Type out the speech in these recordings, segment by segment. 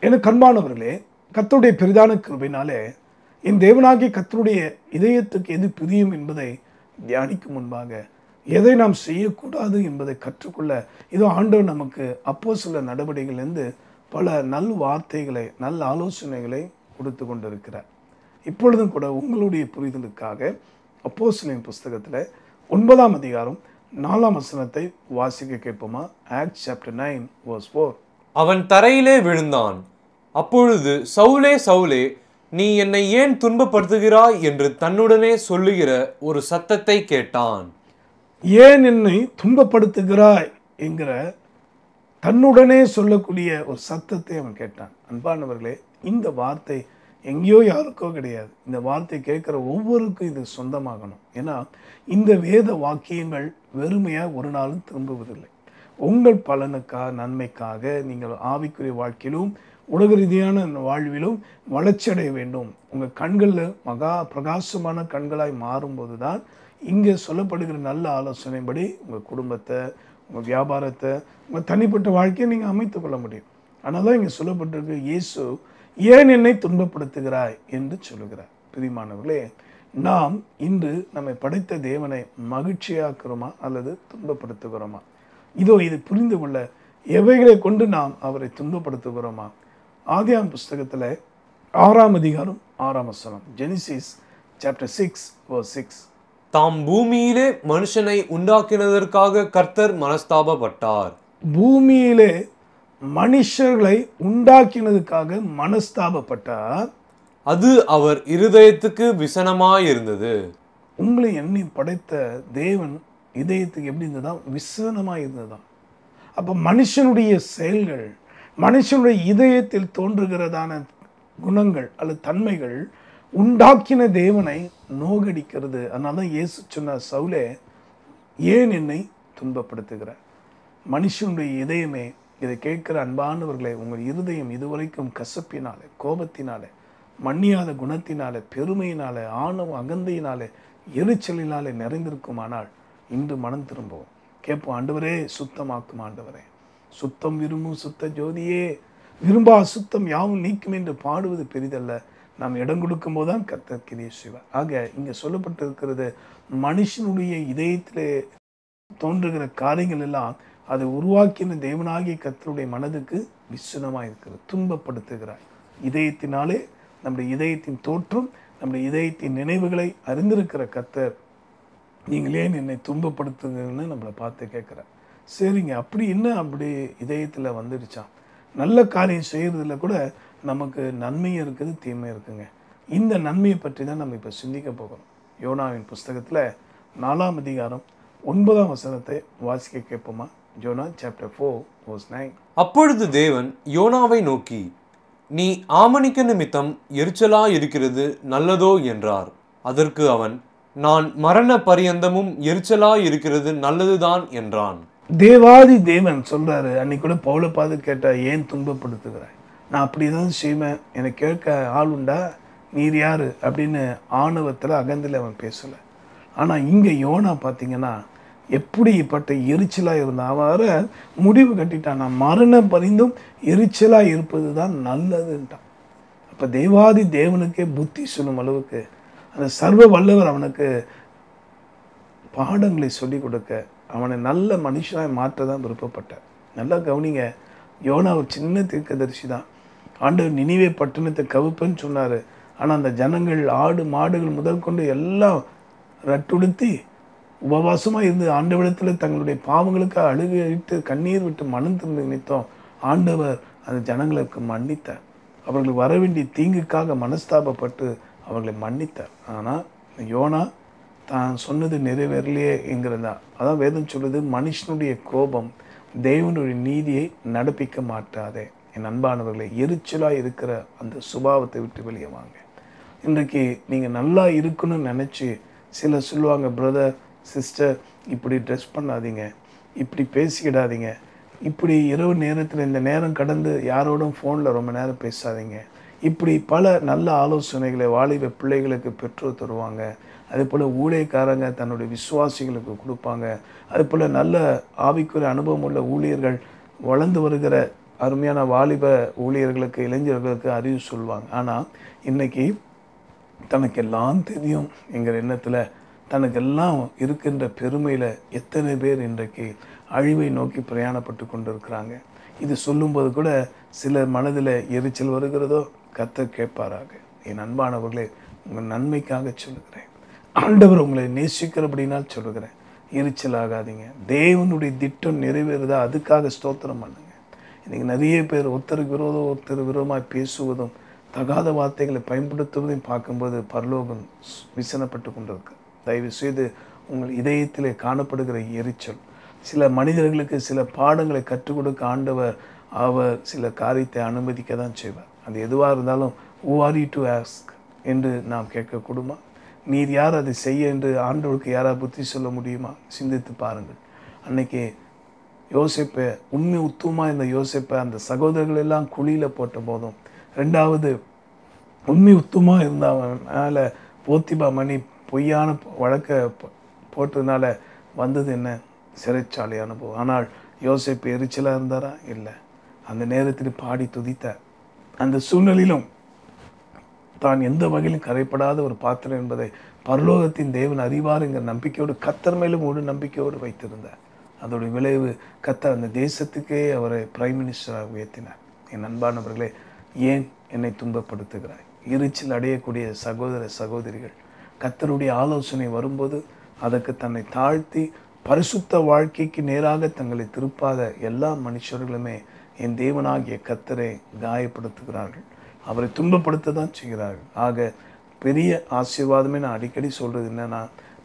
எனக்கு அன்பானவர்களே, கர்த்தருடைய பெரிதான கிருபையினாலே என் தேவனாகிய கர்த்தருடைய இதயத்துக்கு எது பிரியும் என்பதை தியானிக்கும் முன்பாக எதை நாம் செய்யக்கூடாது என்பதை கற்றுக்கொள்ள இதோ ஆண்டவர் நமக்கு அப்போஸ்தலர் நடவடிக்கைகளிலிருந்து பல நல் வார்த்தைகளை நல்ல ஆலோசனைகளை கொடுத்து கொண்டிருக்கிறார். இப்பொழுதும் கூட உங்களுடைய புரிதலுக்காக அப்போஸ்தலரின் புஸ்தகத்தில் 9ஆம் அதிகாரம் 4ஆம் வசனத்தை வாசிக்க கேட்போமா? Acts chapter 9 verse 4. அவன் தரையிலே விழுந்தான். அப்பொழுது சவுலே சவுலே, நீ என்னை ஏன் துன்பப்படுத்துகிறாய் என்று தன்னுடனே சொல்லுகிற ஒரு சத்தத்தை கேட்டான். ஏன் என்னை துன்பப்படுத்துகிறாய் என்கிற தன்னுடனே சொல்லக்கூடிய ஒரு சத்தத்தை அவன் கேட்டான். அன்பானவர்களே, இந்த வார்த்தை எங்கேயோ யாருக்கோ கிடையாது. இந்த வார்த்தை கேட்குற ஒவ்வொருக்கும் இது சொந்தமாகணும். ஏன்னா இந்த வேத வாக்கியங்கள் வெறுமையாக ஒரு நாளும் திரும்புவதில்லை. உங்கள் பலனுக்காக, நன்மைக்காக நீங்கள் ஆவிக்குரிய வாழ்க்கையிலும் உலக ரீதியான வாழ்விலும் வளர்ச்சி அடைய வேண்டும். உங்கள் கண்களில் மகா பிரகாசமான கண்களாய் மாறும்போது தான் இங்கே சொல்லப்படுகிற நல்ல ஆலோசனைப்படி உங்கள் குடும்பத்தை, உங்கள் வியாபாரத்தை, உங்கள் தனிப்பட்ட வாழ்க்கையை நீங்கள் அமைத்து கொள்ள முடியும். ஆனால் தான் இங்கே சொல்லப்பட்டிருக்கு, இயேசு ஏன் என்னை துன்பப்படுத்துகிறாய் என்று சொல்லுகிறார். பிரியமானவர்களே, நாம் இன்று நம்மை படைத்த தேவனை மகிழ்ச்சியாக்குறோமா அல்லது துன்பப்படுத்துகிறோமா? இதோ இது புரிந்து கொள்ள எவைகளை கொண்டு நாம் அவரை துன்பப்படுத்துகிறோமா? ஆதியாம் புஸ்தகத்தில் 6ஆம் அதிகாரம் 6ஆம் வசனம், ஜெனிசிஸ் சாப்டர் 6 verse 6. தாம் பூமியிலே மனுஷனை உண்டாக்கினதற்காக கர்த்தர் மனஸ்தாபப்பட்டார். பூமியிலே மனுஷர்களை உண்டாக்கினதுக்காக மனஸ்தாபப்பட்டார். அது அவர் இருதயத்துக்கு விசனமாயிருந்தது. உங்களை எண்ணி படைத்த தேவன் இதயத்துக்கு எப்படி இருந்ததா? விசனமாக இருந்ததுதான். அப்போ மனுஷனுடைய செயல்கள், மனுஷனுடைய இதயத்தில் தோன்றுகிறதான குணங்கள் அல்லது தன்மைகள் உண்டாக்கின தேவனை நோகடிக்கிறது. அதனால தான் இயேசு சொன்னார், சவுலே ஏன் என்னை துன்பப்படுத்துகிறார்? மனுஷனுடைய இதயமே, இதை கேட்கிற அன்பானவர்களை, உங்கள் இருதயம் இதுவரைக்கும் கசப்பினாலே, கோபத்தினாலே, மன்னியாத குணத்தினாலே, பெருமையினாலே, ஆணவ அகந்தையினாலே, எரிச்சலினாலே நிறைந்திருக்குமானால் இன்று மனம் திரும்பவும் கேட்போம், ஆண்டவரே சுத்தமாக்கும் ஆண்டவரே, சுத்தம் விரும்பும் சுத்த ஜோதியே, விரும்பா சுத்தம் யாவும் நீக்கும் என்று பாடுவது பெரிதல்ல. நாம் இடம் கொடுக்கும் போது தான் கர்த்தர் கிரியை செய்வார். ஆக இங்கே சொல்லப்பட்டிருக்கிறது, மனுஷனுடைய இதயத்திலே தோன்றுகிற காரியங்கள் எல்லாம் அதை உருவாக்கின தேவனாகிய கர்த்தருடைய மனதுக்கு விசனமாக இருக்கிறது. துன்பப்படுத்துகிறாய். இதயத்தினாலே நம்முடைய இதயத்தின் தோற்றம், நம்முடைய இதயத்தின் நினைவுகளை அறிந்திருக்கிற கர்த்தர், நீங்கள் ஏன் என்னை துன்பப்படுத்துங்கன்னு நம்மளை பார்த்து கேட்குறார். சரிங்க, அப்படி என்ன அப்படி இதயத்தில் வந்துடுச்சா? நல்ல காரியம் செய்கிறதுல கூட நமக்கு நன்மையும் இருக்குது, தீமையும் இருக்குங்க. இந்த நன்மையை பற்றி தான் நம்ம இப்போ சிந்திக்க போகிறோம். யோனாவின் புஸ்தகத்தில் 4ஆம் அதிகாரம் 9ஆம் வசனத்தை வாசிக்க கேட்போமா? யோனா சாப்டர் 4 verse 9. அப்பொழுது தேவன் யோனாவை நோக்கி, நீ ஆமணிக்க நிமித்தம் எரிச்சலா இருக்கிறது நல்லதோ என்றார். அதற்கு அவன், நான் மரண பரியந்தமும் எரிச்சலா இருக்கிறது நல்லதுதான் என்றான். தேவாதி தேவன் சொல்றாரு, அன்னைக்கு கூட பவுலை பார்த்து கேட்டா, ஏன் துன்பப்படுத்துகிறாய்? நான் அப்படி தான் செய்வேன், எனக்கு கேட்க ஆள் உண்டா, நீர் யாரு அப்படின்னு ஆணவத்தில் அகந்தில் அவன் பேசலை. ஆனால் இங்கே யோனா பார்த்தீங்கன்னா எப்படிப்பட்ட எரிச்சலாக இருந்தான். அவரை முடிவு கட்டிட்டான், நான் மரணம் பரிந்தும் எரிச்சலாக இருப்பது தான் நல்லதுன்ட்டான். அப்போ தேவாதி தேவனுக்கே புத்தி சொல்லும் அளவுக்கு அந்த சர்வ வல்லவர் அவனுக்கு பாடங்களை சொல்லிக் கொடுக்க, அவனை நல்ல மனுஷனாக மாற்ற தான் விருப்பப்பட்டார். நல்லா கவனிங்க, யோனா ஒரு சின்ன தீர்க்கதரிசி தான். ஆண்டவர் நினிவே பட்டணத்தை கவுப்பேன்னு சொன்னார். ஆனால் அந்த ஜனங்கள், ஆடு மாடுகள் முதல் கொண்டு எல்லாம் ரட்டுடுத்தி உபவாசமாக இருந்து ஆண்டவரிடத்தில் தங்களுடைய பாவங்களுக்கு அழுகிட்டு கண்ணீர் விட்டு மனம் திறந்து நினைத்தோம். ஆண்டவர் அந்த ஜனங்களுக்கு மன்னித்தார். அவர்களுக்கு வர வேண்டிய தீங்குக்காக மனஸ்தாபப்பட்டு அவர்களை மன்னித்தார். ஆனால் யோனா தான் சொன்னது நிறைவேறலையே என்கிறதா. அதான் வேதம் சொல்லுது, மனுஷனுடைய கோபம் தேவனுடைய நீதியை நடப்பிக்க மாட்டாதே. என் அன்பானவர்களை, எரிச்சலாக இருக்கிற அந்த சுபாவத்தை விட்டு வெளியே வாங்க. இன்றைக்கு நீங்கள் நல்லா இருக்கணும்னு நினச்சி சிலர் சொல்லுவாங்க, பிரதர் சிஸ்டர் இப்படி ட்ரெஸ் பண்ணாதீங்க, இப்படி பேசிக்கிடாதீங்க, இப்படி இரவு நேரத்தில் இந்த நேரம் கடந்து யாரோடும் ஃபோனில் ரொம்ப நேரம் பேசாதீங்க, இப்படி பல நல்ல ஆலோசனைகளை வாலிப பிள்ளைகளுக்கு பெற்றோர் தருவாங்க. அதே போல் ஊழியக்காரங்க தன்னுடைய விசுவாசிகளுக்கு கொடுப்பாங்க. அதே போல் நல்ல ஆவிக்குரிய அனுபவம் உள்ள ஊழியர்கள், வளர்ந்து வருகிற அருமையான வாலிப ஊழியர்களுக்கு, இளைஞர்களுக்கு அறிவு சொல்லுவாங்க. ஆனால் இன்னைக்கு தனக்கு எல்லாம் தெரியும் என்கிற எண்ணத்தில், தனக்கு எல்லாம் இருக்கின்ற பெருமையில் எத்தனை பேர் இன்றைக்கு அழிவை நோக்கி பிரயாணப்பட்டு கொண்டிருக்கிறாங்க. இது சொல்லும்போது கூட சிலர் மனதில் எரிச்சல் வருகிறதோ, கர்த்தர் கேட்பாராக. என் அன்பானவர்களே, உங்கள் நன்மைக்காக சொல்லுகிறேன். ஆண்டவர் உங்களை நேசிக்கிறபடினால் சொல்லுகிறேன், எரிச்சல் ஆகாதீங்க. தேவனுடைய திட்டம் நிறைவேறுதா, அதுக்காக ஸ்தோத்திரம் பண்ணுங்க. இன்றைக்கி நிறைய பேர் ஒருத்தருக்கு விரோதம் ஒருத்தர் விரோதமாக பேசுவதும் தகாத வார்த்தைகளை பயன்படுத்துவதையும் பார்க்கும்போது பரலோகம் விசனப்பட்டு கொண்டிருக்கு. தயவு செய்து உங்கள் இதயத்திலே காணப்படுகிற எரிச்சல், சில மனிதர்களுக்கு சில பாடங்களை கற்றுக் கொடுக்க ஆண்டவர் அவர் சில காரியத்தை அனுமதிக்க தான் செய்வார். அது எதுவாக இருந்தாலும் who are you to ask என்று நாம் கேட்கக்கூடுமா? நீர் யார் அதை செய்ய என்று ஆண்டவருக்கு யாராவது புத்தி சொல்ல முடியுமா? சிந்தித்து பாருங்கள். அன்னைக்கு யோசேப்பை, உண்மை உத்துவமாக இருந்த யோசேப்பை அந்த சகோதரர்கள் எல்லாம் குழியில் போட்ட போதும், ரெண்டாவது உண்மை உத்துவமாக இருந்தவனால போத்திபா மணி பொய்யான வழக்கை போட்டதுனால வந்தது என்ன? சிறைச்சாலை அனுபவம். ஆனால் யோசேப்பு எரிச்சலாக இருந்தாரா? இல்லை. அந்த நேரத்தில் பாடி துதித்தார். அந்த சூழ்நிலையிலும் தான் எந்த வகையிலும் கரைப்படாத ஒரு பாத்திரம் என்பதை பரலோகத்தின் தேவன் அறிவார் என்கிற நம்பிக்கையோடு, கர்த்தர் மேலும் ஒரு நம்பிக்கையோடு வைத்திருந்தார். அதோடைய விளைவு கர்த்தர் அந்த தேசத்துக்கே அவரை பிரைம் மினிஸ்டராக உயர்த்தினார். என் அன்பானவர்களே, ஏன் என்னை துன்பப்படுத்துகிறாய்? எரிச்சல் அடையக்கூடிய சகோதர சகோதரிகள், கர்த்தருடைய ஆலோசனை வரும்போது அதற்கு தன்னை தாழ்த்தி பரிசுத்த வாழ்க்கைக்கு நேராக தங்களை திருப்பாத எல்லா மனுஷர்களுமே என் தேவனாகிய கர்த்தரை காயப்படுத்துகிறார்கள், அவரை துன்பப்படுத்த தான் செய்கிறார்கள். ஆக பெரிய ஆசீர்வாதமே நான் அடிக்கடி சொல்கிறது என்னென்னா,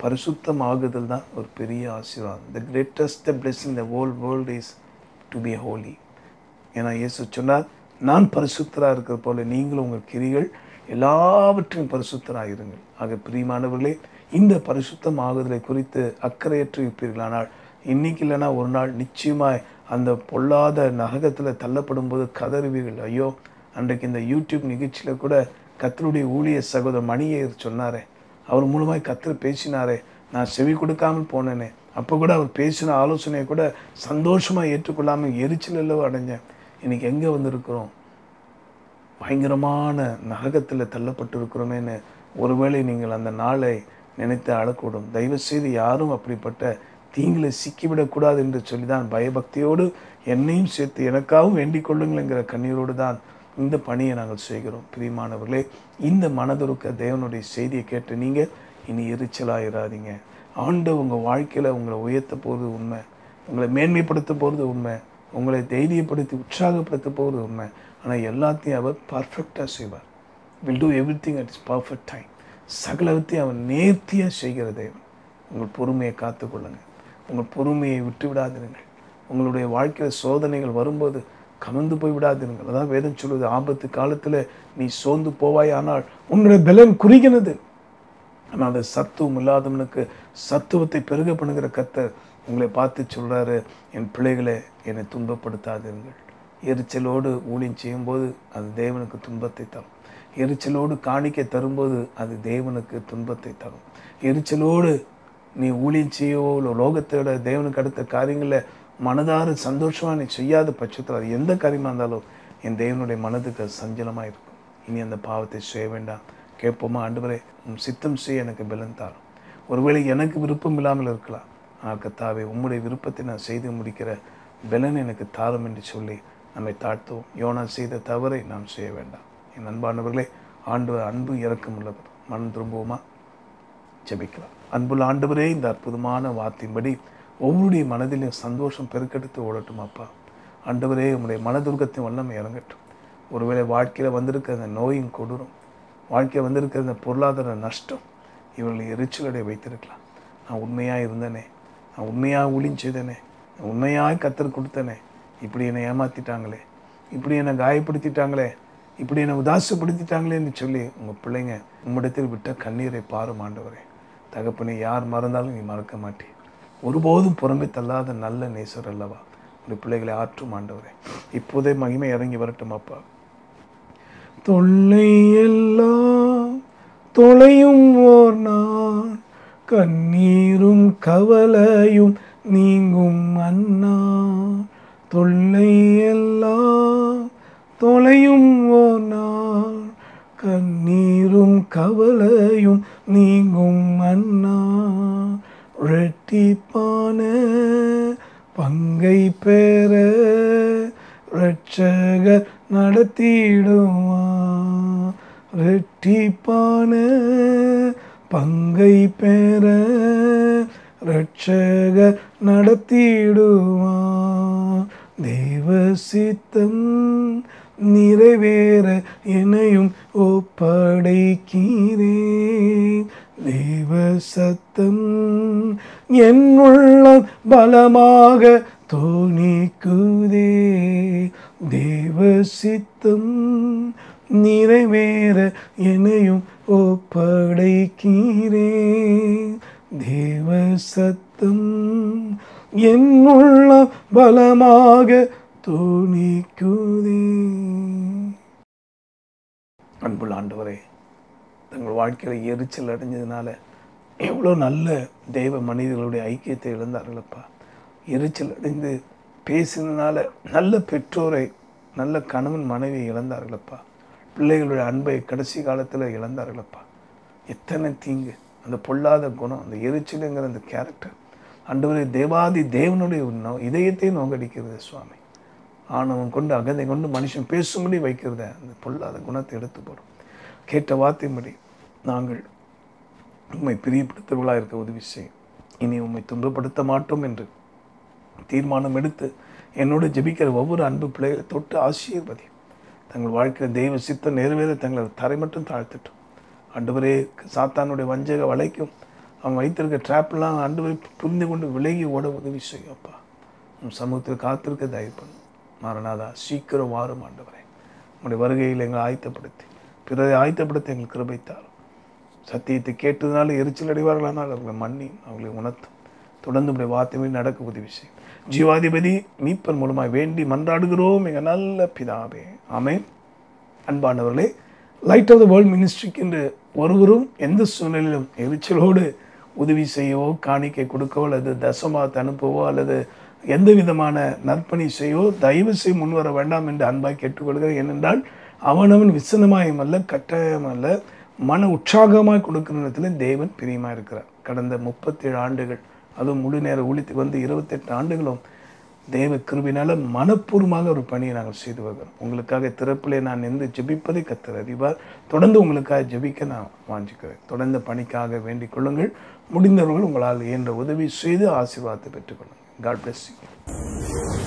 பரிசுத்தமாகுதல் தான் ஒரு பெரிய ஆசீர்வாதம். The greatest blessing the whole world is to be Holi. ஏன்னா இயேசு சொன்னார், நான் பரிசுத்தராக இருக்கிற போல நீங்களும் உங்கள் கிரிகள் எல்லாவற்றையும் பரிசுத்தராக இருங்கள். ஆக பிரியமானவர்களே, இந்த பரிசுத்தம் ஆகுதலை குறித்து அக்கறையற்று இருப்பீர்களானால் இன்னைக்கு இல்லைனா ஒரு நாள் நிச்சயமாய் அந்த பொல்லாத நரகத்தில் தள்ளப்படும் போது கதறுவீர்கள். ஐயோ, அன்றைக்கு இந்த யூடியூப் நிகழ்ச்சியில் கூட கர்த்தருடைய ஊழிய சகோதரர் மணியர் சொன்னாரே, அவர் மூலமாய் கர்த்தர் பேசினாரே, நான் செவி கொடுக்காமல் போனேனே, அப்போ கூட அவர் பேசின ஆலோசனையை கூட சந்தோஷமாக ஏற்றுக்கொள்ளாமல் எரிச்சல் எல்லாம் அடைஞ்சேன். இன்றைக்கி எங்கே வந்திருக்கிறோம்? பயங்கரமான நரகத்தில் தள்ளப்பட்டிருக்கிறோமேன்னு ஒருவேளை நீங்கள் அந்த நாளை நினைத்து அழக்கூடும். தயவுசெய்து யாரும் அப்படிப்பட்ட தீங்கில சிக்கிவிடக்கூடாது என்று சொல்லி தான் பயபக்தியோடு என்னையும் சேர்த்து எனக்காகவும் வேண்டிக் கொள்ளுங்கள்ங்கிற கண்ணீரோடு தான் இந்த பணியை நாங்கள் செய்கிறோம். பிரியமானவர்களே, இந்த மனதுருக்க தேவனுடைய செய்தியை கேட்டு நீங்கள் இனி எரிச்சலாயிராதீங்க. ஆண்டவர் உங்கள் வாழ்க்கையில் உங்களை உயர்த்த போகிறது உண்மை, உங்களை மேன்மைப்படுத்த போகிறது உண்மை, உங்களை தைரியப்படுத்தி உற்சாகப்படுத்த போகிறது உண்மை. ஆனால் எல்லாத்தையும் அவர் பர்ஃபெக்டாக செய்வார். Will do every thing at is perfect time. சகலத்தையும் அவர் நேர்த்தியாக செய்கிற தேவன். உங்கள் பொறுமையை காத்துக்கொள்ளுங்கள், உங்கள் பொறுமையை விட்டு விடாதிருங்கள். உங்களுடைய வாழ்க்கையில் சோதனைகள் வரும்போது கமந்து போய் விடாதிருங்கள். அதான் வேதம் சொல்வது, ஆபத்து காலத்தில் நீ சோர்ந்து போவாய், ஆனால் உன்னுடைய பலன் குறுகினது. ஆனால் அந்த சத்துவம் இல்லாதவனுக்கு சத்துவத்தை பெருக பண்ணுகிற கர்த்தர் உங்களை பார்த்து சொல்கிறாரு, என் பிள்ளைகளை என்னை துன்பப்படுத்தாதிருங்கள். எரிச்சலோடு ஊழியம் செய்யும்போது அது தேவனுக்கு துன்பத்தை தரும். எரிச்சலோடு காணிக்கை தரும்போது அது தேவனுக்கு துன்பத்தை தரும். எரிச்சலோடு நீ ஊழியம் செய்யவோ இல்லை லோகத்தோட தேவனுக்கு அடுத்த காரியங்களில் மனதார சந்தோஷமாக நீ செய்யாத பட்சத்தில் அது எந்த காரியமாக இருந்தாலும் என் தேவனுடைய மனதுக்கு அது சஞ்சலமாக இருக்கும். இனி அந்த பாவத்தை செய்ய வேண்டாம். கேட்போமா? ஆண்டவரே, உன் சித்தம் செய்ய எனக்கு பலன் தாரும். ஒருவேளை எனக்கு விருப்பம் இல்லாமல் இருக்கலாம், ஆனால் கர்த்தாவே உம்முடைய விருப்பத்தை நான் செய்து முடிக்கிற பலன் எனக்கு தாரும் என்று சொல்லி நம்மை தாழ்த்துவோம். யோனா செய்த தவறை நாம் செய்ய வேண்டாம். என் அன்பானவர்களே, ஆண்டவர் அன்பு இரக்கம் உள்ளவர். மனம் திரும்புவோமா? ஜெபிக்கலாம். அன்புள்ள ஆண்டவரே, இந்த அற்புதமான வார்த்தையின்படி ஒவ்வொருடைய மனதிலும் சந்தோஷம் பெருக்கெடுத்து ஓடட்டும். அப்பா ஆண்டவரே, உங்களுடைய மனதுர்க்கத்தின் வல்லமை இறங்கட்டும். ஒருவேளை வாழ்க்கையில் வந்திருக்கிற அந்த நோயின் கொடூரம், வாழ்க்கையில் வந்திருக்கிற அந்த பொருளாதார நஷ்டம் இவர்களை எரிச்சலடைய வைத்திருக்கலாம். நான் உண்மையாக இருந்தேனே, நான் உண்மையாக ஊழியம் செய்தேனே, நான் உண்மையாக கர்த்தர் கொடுத்தேனே, இப்படி என்னை ஏமாற்றிட்டாங்களே, இப்படி என்னை காயப்படுத்திட்டாங்களே, இப்படி என்னை உதாசப்படுத்திட்டாங்களேன்னு சொல்லி உங்கள் பிள்ளைங்க உம்மிடத்தில் விட்ட கண்ணீரை பாரும் ஆண்டவரே. தகப்பனை யார் மறந்தாலும் நீ மறக்க மாட்டே. ஒருபோதும் புறம்பே தள்ளாத நல்ல நேசர் அல்லவா. உங்கள் பிள்ளைகளை ஆற்றும் ஆண்டவரே. இப்போதே மகிமை இறங்கி வரட்டும் அப்பா. தொல்லை எல்லாம் தொலையும் ஓர் நாள், கண்ணீரும் கவலையும் நீங்கும் அண்ணா. தொல்லை எல்லாம் தொலையும் ஓர் நாள், கண்ணீரும் கவலையும் நீங்கும் அண்ணா. இரட்டிப்பான பங்கை பெற இரட்சகர் நடத்திடுவார். இரட்டிப்பான பங்கை பெற இரட்சகர் நடத்திடுவார். தேவ சித்தம் நிறைவேற என்னையும் ஒப்படைக்கிறேன். தேவ சத்தம் என்னுள்ளம் பலமாக தோணிக்குதே. தேவ சித்தம் நிறைவேற என்னையும் ஒப்படைக்கிறேன். தேவ சத்தம் என்னுள்ளம் பலமாக தோணிக்குதே. அன்புள்ள ஆண்டவரே, தங்கள் வாழ்க்கையில் எரிச்சல் அடைஞ்சதுனால எவ்வளோ நல்ல தெய்வ மனிதர்களுடைய ஐக்கியத்தை இழந்தார்களப்பா. எரிச்சல் அடைந்து பேசினதுனால நல்ல பெற்றோரை, நல்ல கணவன் மனைவியை இழந்தார்களப்பா. பிள்ளைகளுடைய அன்பை கடைசி காலத்தில் இழந்தார்களப்பா. எத்தனை தீங்கு! அந்த பொல்லாத குணம், அந்த எரிச்சலுங்கிற அந்த கேரக்டர் ஆண்டவரே தேவாதி தேவனுடைய இதயத்தை நோக்கடிக்கிறது சுவாமி. ஆணவம் கொண்டு அகந்தை கொண்டு மனுஷன் பேசும்படி வைக்கிறத அந்த பொல்லாத குணத்தை எடுத்து போடும். கேட்ட வார்த்தையின்படி நாங்கள் உண்மை பிரியப்படுத்துவர்களாக இருக்க உதவி செய்யும். இனி உண்மை துன்பப்படுத்த மாட்டோம் என்று தீர்மானம் எடுத்து என்னோடு ஜெபிக்கிற ஒவ்வொரு அன்பு பிள்ளைகளை தொட்டு ஆசீர்வதி. தங்கள் வாழ்க்கையில் தெய்வ சித்தம் நிறைவேற தங்களை தரை மட்டும் தாழ்த்தட்டும். ஆண்டவரே, சாத்தானுடைய வஞ்சக வலைக்கும் அவன் வைத்திருக்க ட்ராப்லாம் ஆண்டவரை புரிந்து கொண்டு விலகி ஓட உதவி செய்யும் அப்பா. உன் சமூகத்தில் காத்திருக்க தயவு பண்ணும். மாரநாதா, சீக்கிரம் வாரும் ஆண்டவரே. உங்களுடைய வருகையில் எங்களை ஆயத்தப்படுத்தி பிறரை ஆயத்தப்படுத்தி எங்களுக்கு கிருபைத்தார். சத்தியத்தை கேட்டதுனால எரிச்சல் அடைவார்களானால் அவர்களை மன்னி அவர்களை உணர்த்தும். தொடர்ந்து உடைய வார்த்தையை நடக்க உதவி செய்யும். ஜீவாதிபதி மீட்பர் மூலமாக வேண்டி மன்றாடுகிறோம் எங்கள் நல்ல பிதாவே, ஆமென். அன்பானவர்களே, லைட் ஆஃப் த வேர்ல்ட் மினிஸ்ட்ரிக்கு என்று ஒருவரும் எந்த சூழ்நிலையிலும் எரிச்சலோடு உதவி செய்யவோ, காணிக்கை கொடுக்கவோ, அல்லது தசமாத்தை அனுப்பவோ, அல்லது எந்த விதமான நற்பணி செய்யவோ தயவு செய்ய முன்வர வேண்டாம் என்று அன்பாக கேட்டுக்கொள்கிறேன். ஏனென்றால் அவனவன் விசனமாயம் அல்ல, கட்டாயம் அல்ல, மன உற்சாகமாக கொடுக்கிற நேரத்தில் தேவன் பிரியமாக இருக்கிறார். கடந்த 37 ஆண்டுகள், அதுவும் முழு நேர ஊழியத்துக்கு வந்து 28 ஆண்டுகளும் தேவ கிருபையினால மனப்பூர்வமாக ஒரு பணியை நாங்கள் செய்து வருகிறோம். உங்களுக்காக திறப்பிலே நான் நின்று ஜெபிப்பதை கர்த்தர் அறிவார். தொடர்ந்து உங்களுக்காக ஜெபிக்க நான் வாஞ்சிக்கிறேன். தொடர்ந்து பணிக்காக வேண்டிக் கொள்ளுங்கள். முடிந்தவர்கள் உங்களால் இயன்ற உதவி செய்து ஆசீர்வாதத்தை பெற்றுக்கொள்ளுங்கள். God bless you.